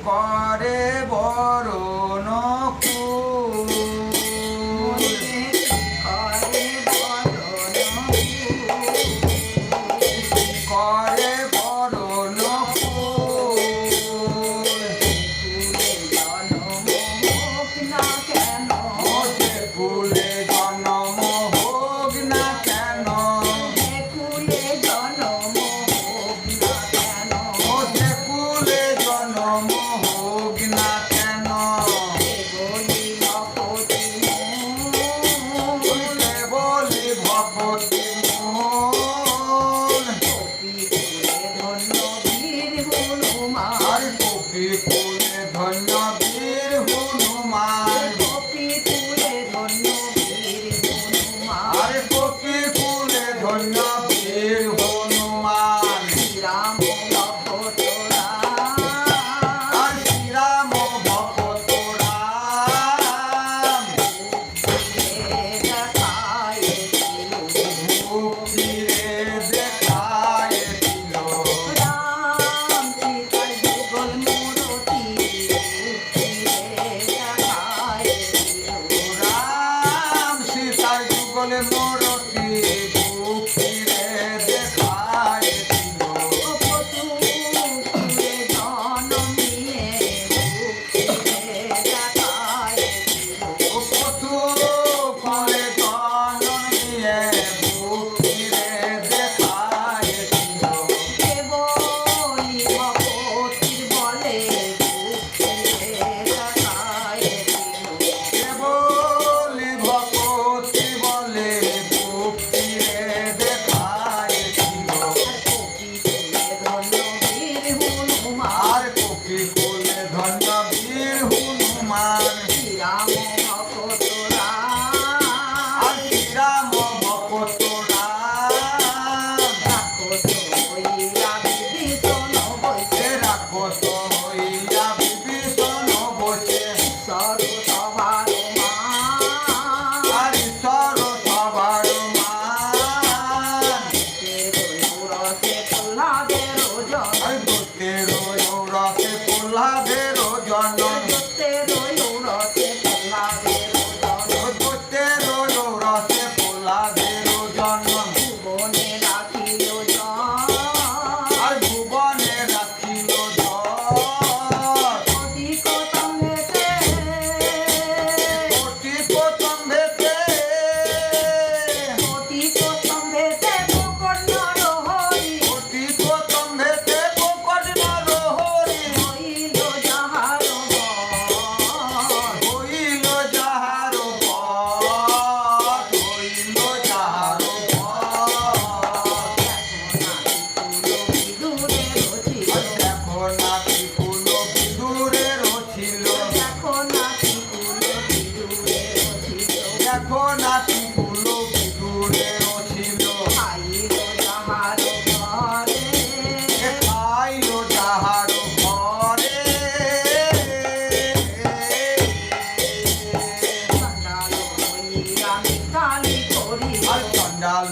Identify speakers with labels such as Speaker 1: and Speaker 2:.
Speaker 1: করে বরণ ফুল
Speaker 2: করে বরণ
Speaker 1: করে বরণ ফুল
Speaker 2: ফুলে জন্ম হোক না কেন
Speaker 1: যে ফুলে জন্ম হোক না কেন
Speaker 2: যে ফুলে জন্ম হোক না কেন
Speaker 1: সে বলি ভকতি মূল আর কপি ফুলে ধন্য বীর হনুমান আর কপি ফুলে ধন্য বীর হনুমান আর শ্রীরাম ভকত রাম ভক্তিরে দেখায়েছিল রাম সীতার যুগলে মূরতি ভক্তিরে দেখায়েছিল কতু ফলে জন্ম নিয়ে ভক্তিরে দেখায়েছিল কেবলি ভকতি বলে ভক্তিরে দেখায়েছিল আর কপি ফুলে ধন্য বীর হনুমান আর শ্রীরাম ভকত রাম এ রাক্ষস হইয়া বিভীষণ বসে আর ঈশ্বর সবার মান আর দূতের রসে প্রহ্লাদের জনন দূতের রসে প্রহ্লাদের জনন আর ভুবনে রাখিল জয় কোটি কোতম্ভেতে কোটি কোতম্ভেতে পোকট নরহরি হইল যাহার দেখো নাকি ফুল বিদুরের ছিল দেখো নাকি ফুল বিদুরের ছিল খাইল যাহার ঘরে আর চণ্ডাল